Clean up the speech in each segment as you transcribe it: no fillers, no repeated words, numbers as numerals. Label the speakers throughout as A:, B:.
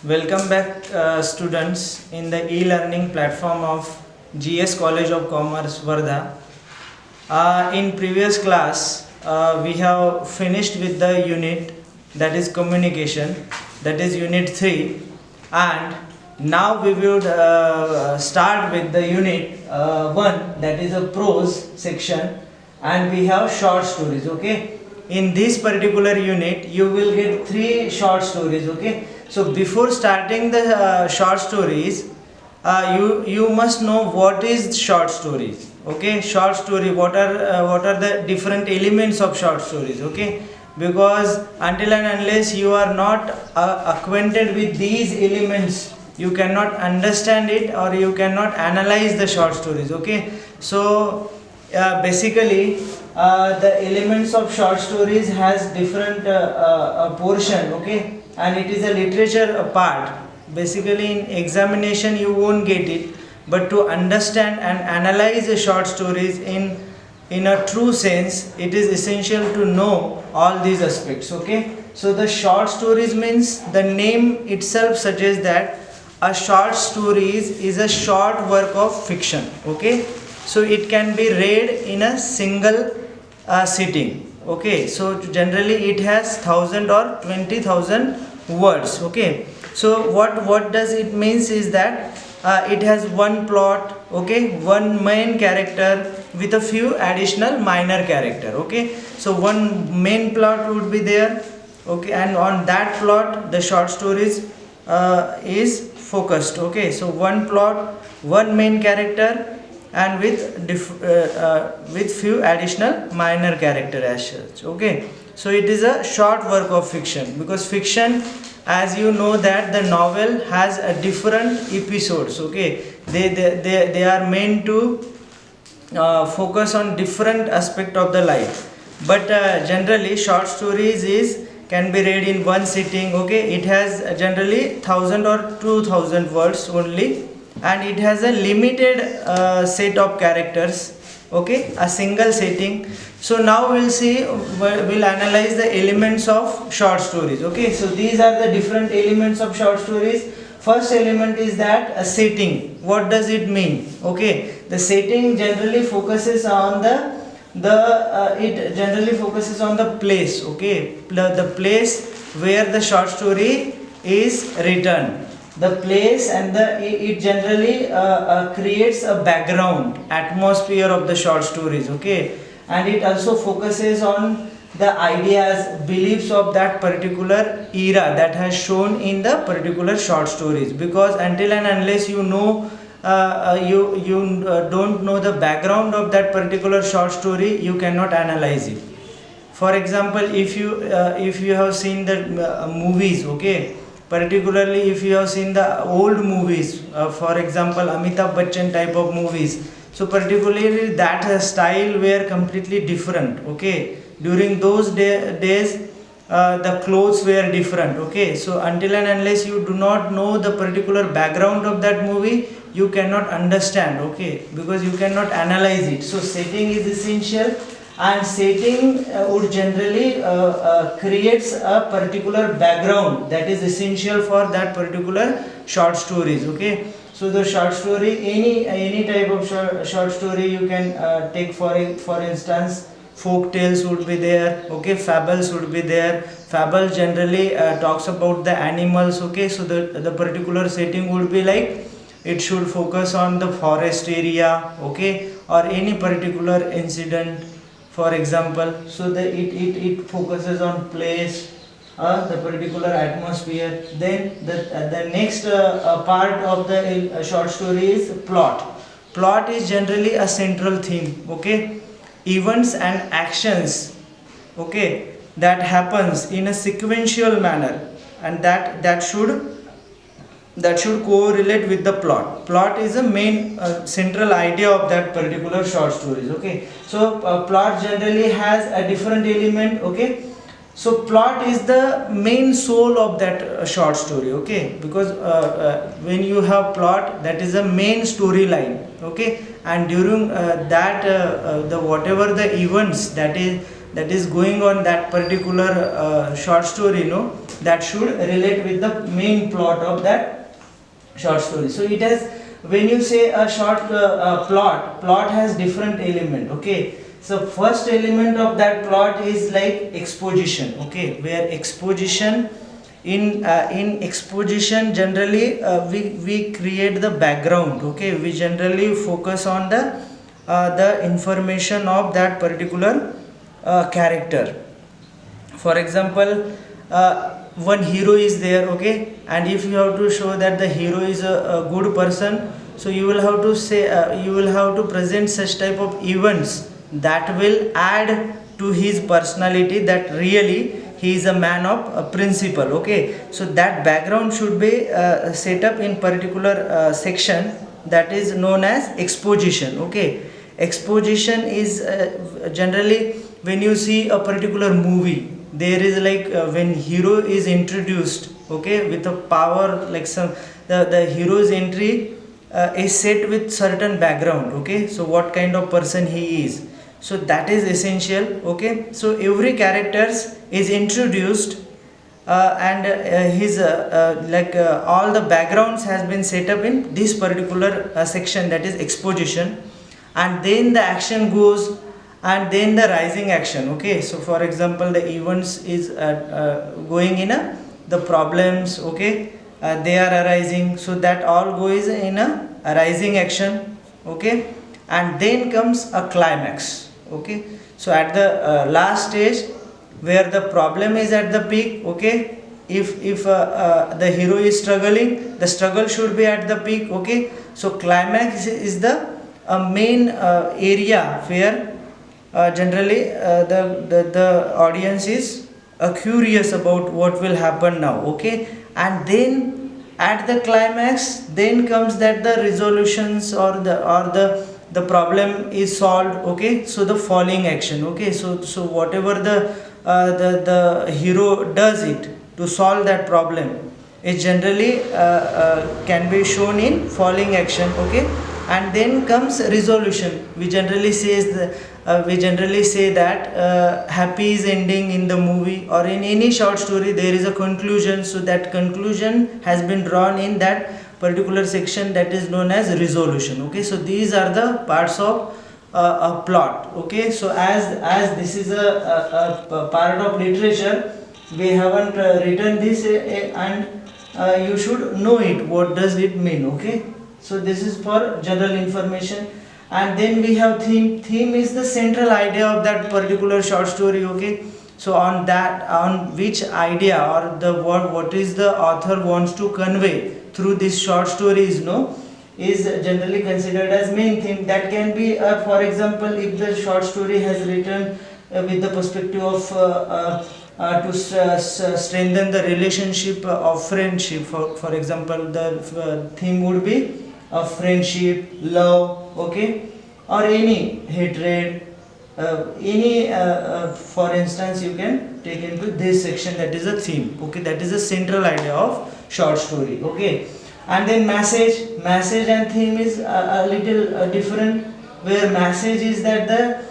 A: Welcome back, students, in the e-learning platform of GS College of Commerce, Varda. In previous class, we have finished with the unit that is communication, that is unit 3, and now we will start with the unit 1, that is a prose section, and we have short stories. Okay, in this particular unit you will get 3 short stories. Okay, so before starting the short stories, you must know what is short stories. Okay, short story, what are the different elements of short stories. Okay, because until and unless you are not acquainted with these elements, you cannot understand it or you cannot analyze the short stories. Okay, so basically the elements of short stories has different portion. Okay, and it is a literature part. Basically in examination you won't get it, but to understand and analyze the short stories in a true sense, it is essential to know all these aspects. Okay, so the short stories means the name itself suggests that a short stories is a short work of fiction. Okay, so it can be read in a single sitting. Okay, so generally it has 1000 or 20,000 words. Okay, so what does it means is that it has one plot. Okay, one main character with a few additional minor character. Okay, so one main plot would be there. Okay, and on that plot the short stories is focused. Okay, so one plot, one main character, and with few additional minor character as such. Okay, so it is a short work of fiction, because fiction, as you know, that the novel has a different episodes. Okay, they are meant to focus on different aspect of the life, but generally short stories is can be read in one sitting. Okay, it has generally 1000 or 2000 words only, and it has a limited set of characters. Okay, a single setting. So now we'll see, we'll analyze the elements of short stories. Okay, so these are the different elements of short stories. First element is that a setting. What does it mean? Okay, the setting generally focuses on it generally focuses on the place. Okay, the place where the short story is written, the place, and it generally creates a background atmosphere of the short stories. Okay, and it also focuses on the ideas, beliefs of that particular era that has shown in the particular short stories, because until and unless you know you don't know the background of that particular short story, you cannot analyze it. For example, if you have seen the movies. Okay, particularly if you have seen the old movies, for example Amitabh Bachchan type of movies, so particularly that style were completely different. Okay, during those days the clothes were different. Okay, so until and unless you do not know the particular background of that movie, you cannot understand. Okay, because you cannot analyze it. So setting is essential, and setting would generally creates a particular background that is essential for that particular short stories. Okay, so the short story, any type of short story you can take. For instance, folk tales would be there. Okay, fables would be there. Fable generally talks about the animals. Okay, so the particular setting would be like, it should focus on the forest area. Okay, or any particular incident, for example. So it focuses on place, the particular atmosphere. Then the next part of the short story is plot is generally a central theme. Okay, events and actions. Okay, that happens in a sequential manner, and that should correlate with the plot is a main central idea of that particular short stories. Okay, so plot generally has a different element. Okay, so plot is the main soul of that short story. Okay, because when you have plot, that is a main storyline. Okay, and during the whatever the events that is going on that particular short story, that should relate with the main plot of that short story. So it has, when you say a short plot has different element. Okay, so first element of that plot is like exposition. Okay, where exposition, in exposition generally we create the background. Okay, we generally focus on the information of that particular character. For example, one hero is there. Okay, and if you have to show that the hero is a good person, so you will have to say, you will have to present such type of events that will add to his personality, that really he is a man of principle. Okay, so that background should be set up in particular section, that is known as exposition. Okay, exposition is generally when you see a particular movie, there is like when hero is introduced, okay, with a power, like some, the hero's entry is set with certain background. Okay, so what kind of person he is, so that is essential. Okay, so every characters is introduced and his all the backgrounds has been set up in this particular section, that is exposition. And then the action goes, and then the rising action. Okay, so for example, the events is going in the problems. Okay, they are arising, so that all goes in a rising action. Okay, and then comes a climax. Okay, so at the last stage, where the problem is at the peak. Okay, if the hero is struggling, the struggle should be at the peak. Okay, so climax is the main area where generally the audience is curious about what will happen now. Okay, and then at the climax, then comes that the resolutions, or the problem is solved. Okay, so the falling action. Okay, so whatever the hero does it to solve that problem, it generally can be shown in falling action. Okay, and then comes resolution. We generally say that happy is ending in the movie, or in any short story there is a conclusion, so that conclusion has been drawn in that particular section, that is known as resolution. Okay, so these are the parts of a plot. Okay, so as this is a part of literature, we haven't written this and you should know it, what does it mean. Okay, so this is for general information. And then we have theme is the central idea of that particular short story. Okay, so on which idea, or the what is the author wants to convey through this short stories, is generally considered as main theme. That can be for example, if the short story has written with the perspective of to strengthen the relationship of friendship, for example, the theme would be of friendship, love. Okay, or any hatred, any for instance, you can take into this section, that is a theme. Okay, that is the central idea of short story. Okay, and then message and theme is a little different, where message is that the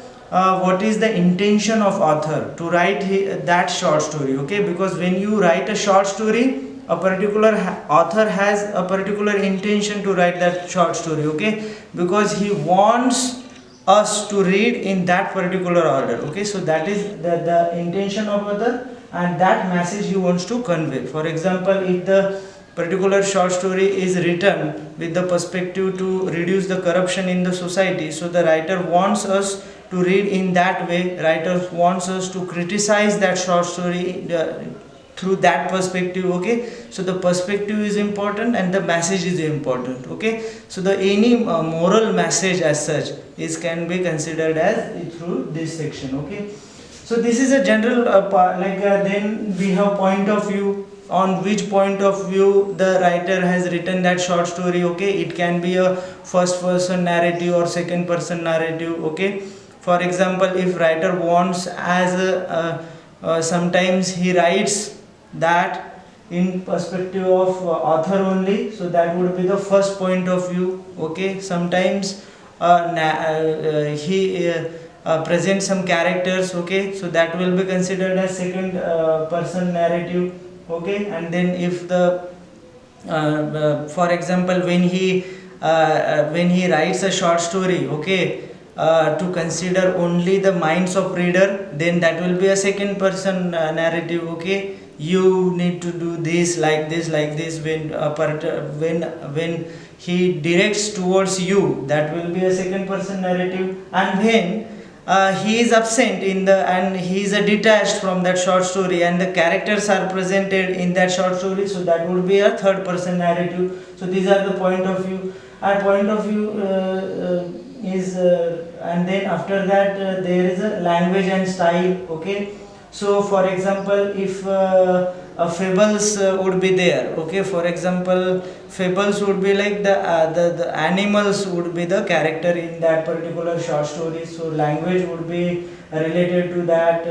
A: what is the intention of author to write that short story. Okay, because when you write a short story, a particular author has a particular intention to write that short story. Okay, because he wants us to read in that particular order. Okay, so that is the intention of author, and that message he wants to convey. For example, if the particular short story is written with the perspective to reduce the corruption in the society, so the writer wants us to read in that way. Writer wants us to criticize that short story through that perspective. Okay, so the perspective is important and the message is important. Okay, so the any moral message as such is can be considered as through this section. Okay, so this is a general then we have point of view, on which point of view the writer has written that short story. Okay, it can be a first person narrative or second person narrative. Okay, for example, if writer wants as sometimes he writes that in perspective of author only, so that would be the first point of view. Okay, sometimes he present some characters, okay, so that will be considered as second person narrative, okay. And then if the for example, when he writes a short story, okay, to consider only the minds of reader, then that will be a second person narrative, okay. You need to do this like this like this. When he directs towards you, that will be a second person narrative. And when he is absent in the and he is detached from that short story and the characters are presented in that short story, so that would be a third person narrative. So these are the point of view. Our point of view is and then after that there is a language and style, okay. So for example, if fables would be there, okay, for example, fables would be like the animals would be the character in that particular short story, so language would be related to that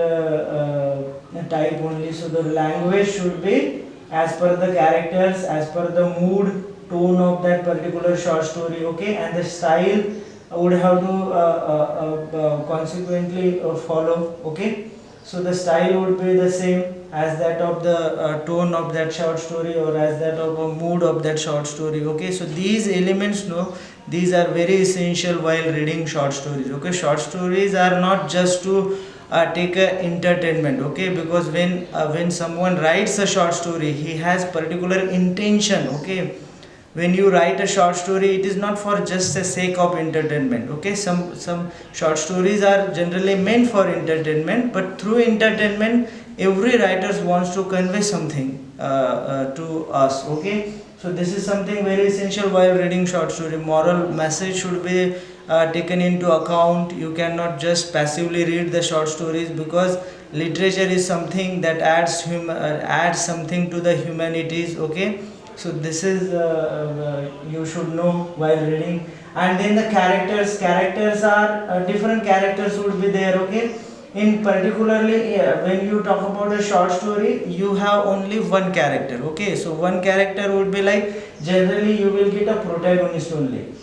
A: type only. So the language should be as per the characters, as per the mood, tone of that particular short story, okay. And the style would have to consequently follow, okay. So the style would be the same as that of the tone of that short story, or as that of a mood of that short story, okay. So these elements, no, these are very essential while reading short stories, okay. Short stories are not just to take a entertainment, okay, because when someone writes a short story, he has particular intention, okay. When you write a short story, it is not for just the sake of entertainment, okay. Some short stories are generally meant for entertainment, but through entertainment every writer wants to convey something to us, okay. So this is something very essential while reading short story. Moral message should be taken into account. You cannot just passively read the short stories, because literature is something that adds something to the humanities, okay. So this is you should know while reading. And then the characters are different characters would be there, okay. In particularly when you talk about a short story, you have only one character, okay. So one character would be like, generally you will get a protagonist only,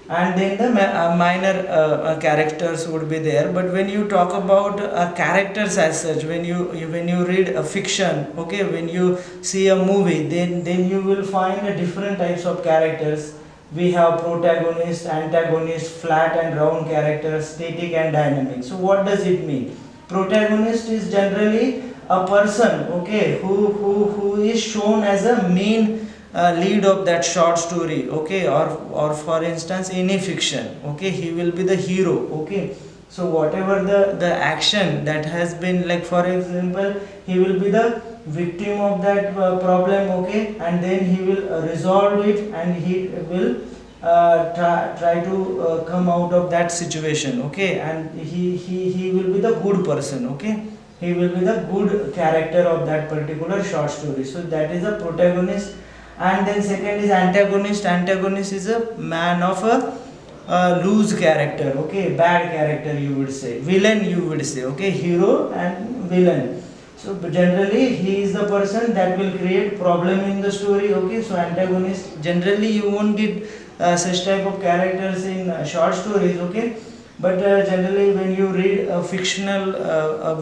A: and then the minor characters would be there. But when you talk about characters as such, when you read a fiction, okay, when you see a movie, then you will find different types of characters. We have protagonist, antagonist, flat and round characters, static and dynamic. So what does it mean? Protagonist is generally a person, okay, who is shown as a main lead of that short story, okay, or for instance any fiction, okay, he will be the hero, okay. So whatever the action that has been, like for example, he will be the victim of that problem, okay, and then he will resolve it, and he will try to come out of that situation, okay. And he will be the good person, okay, he will be the good character of that particular short story. So that is a protagonist. And then second is antagonist. Antagonist is a man of a loose character, okay, bad character you would say, villain you would say, okay, hero and villain. So generally he is the person that will create problem in the story, okay. So antagonist, generally you won't get such type of characters in short stories, okay. But generally when you read a fictional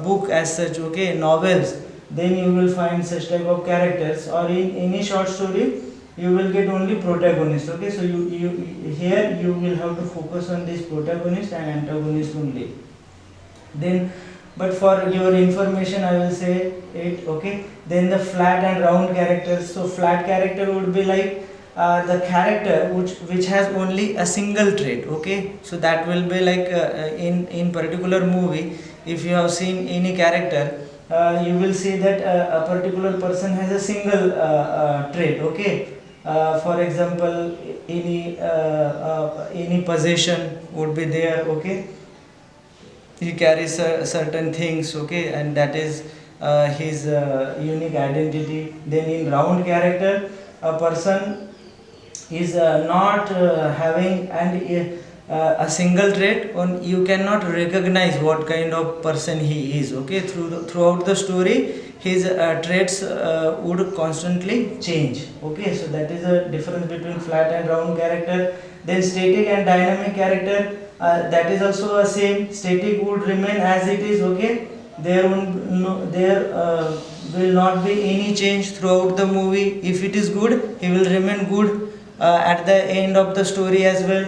A: book as such, okay, novels, then you will find such type of characters. Or in any short story you will get only protagonist, okay. So you here you will have to focus on this protagonist and antagonist only. Then, but for your information I will say it, okay. Then the flat and round characters. So flat character would be like the character which has only a single trait, okay. So that will be like in particular movie, if you have seen any character, you will see that a particular person has a single trait, okay. For example, any possession would be there, okay. He carries certain things, okay, and that is his unique identity. Then in round character, a person is not having a single trait, on you cannot recognize what kind of person he is, okay. Throughout the story his traits would constantly change, okay. So that is a difference between flat and round character. Then static and dynamic character. that is also a same. Static would remain as it is. Okay, there will not be any change throughout the movie. If it is good, he will remain good at the end of the story as well.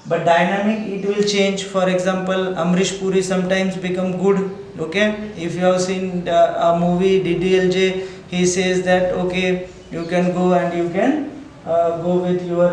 A: But dynamic, it will change. For example, Amrish Puri sometimes become good. Okay, if you have seen a movie DDLJ, he says that okay, you can go and you can go with your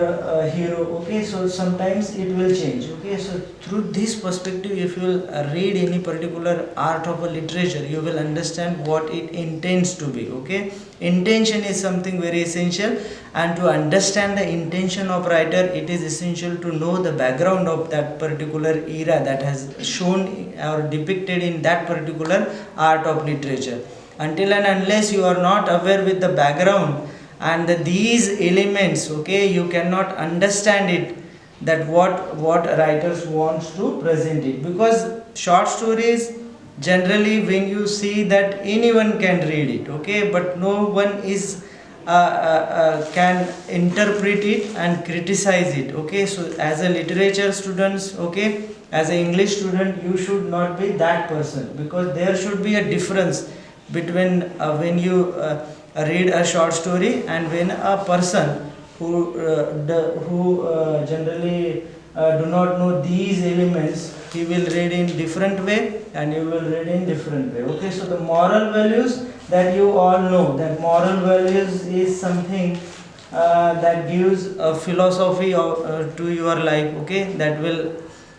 A: hero. Okay, so sometimes it will change. Okay, so through this perspective, if you will read any particular art of a literature, you will understand what it intends to be. Okay, intention is something very essential, and to understand the intention of writer, it is essential to know the background of that particular era that has shown or depicted in that particular art of literature. Until and unless you are not aware with the background and these elements, okay, you cannot understand it, that what writers wants to present it. Because short stories, generally when you see that anyone can read it, okay, but no one is can interpret it and criticize it. Okay, so as a literature students, okay, as an English student, you should not be that person, because there should be a difference between when you read a short story and when a person who generally do not know these elements, he will read in different way and you will read in different way. Okay, so the moral values that you all know, that moral values is something that gives a philosophy to your life. Okay, that will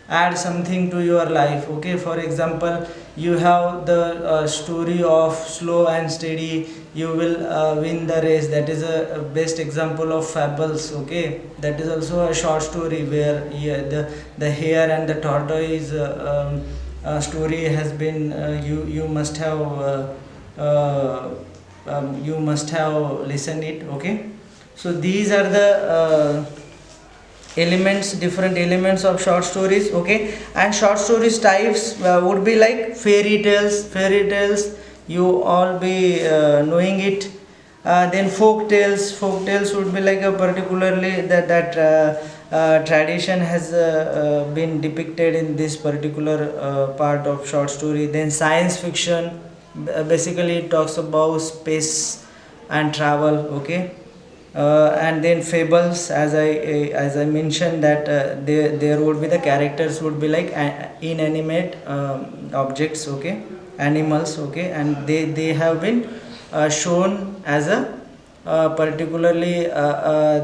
A: add something to your life. Okay, for example, you have the story of slow and steady, you will win the race. That is a best example of fables. Okay, that is also a short story where, yeah, the hare and the tortoise story has been you must have you must have listened it. Okay, so these are the elements, different elements of short stories. Okay, and short stories types would be like fairy tales, you all be knowing it. Then folk tales would be like a particularly that tradition has been depicted in this particular part of short story. Then science fiction, basically it talks about space and travel. Okay, and then fables, as I mentioned that there would be the characters would be like inanimate objects. Okay, animals. Okay, and they have been shown as a particularly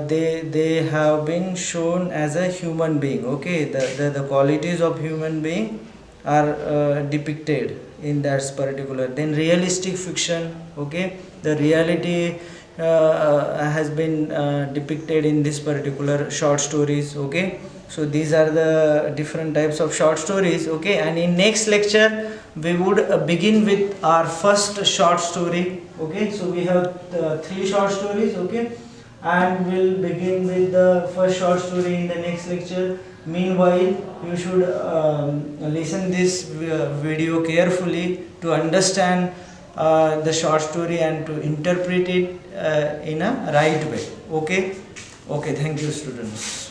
A: they have been shown as a human being. Okay, the qualities of human being are depicted in that particular. Then realistic fiction. Okay, the reality has been depicted in this particular short stories. Okay, so these are the different types of short stories. Okay, and in next lecture we would begin with our first short story. Okay, so we have 3 short stories. Okay, and we'll begin with the first short story in the next lecture. Meanwhile, you should listen this video carefully to understand the short story and to interpret it in a right way. Okay, thank you students.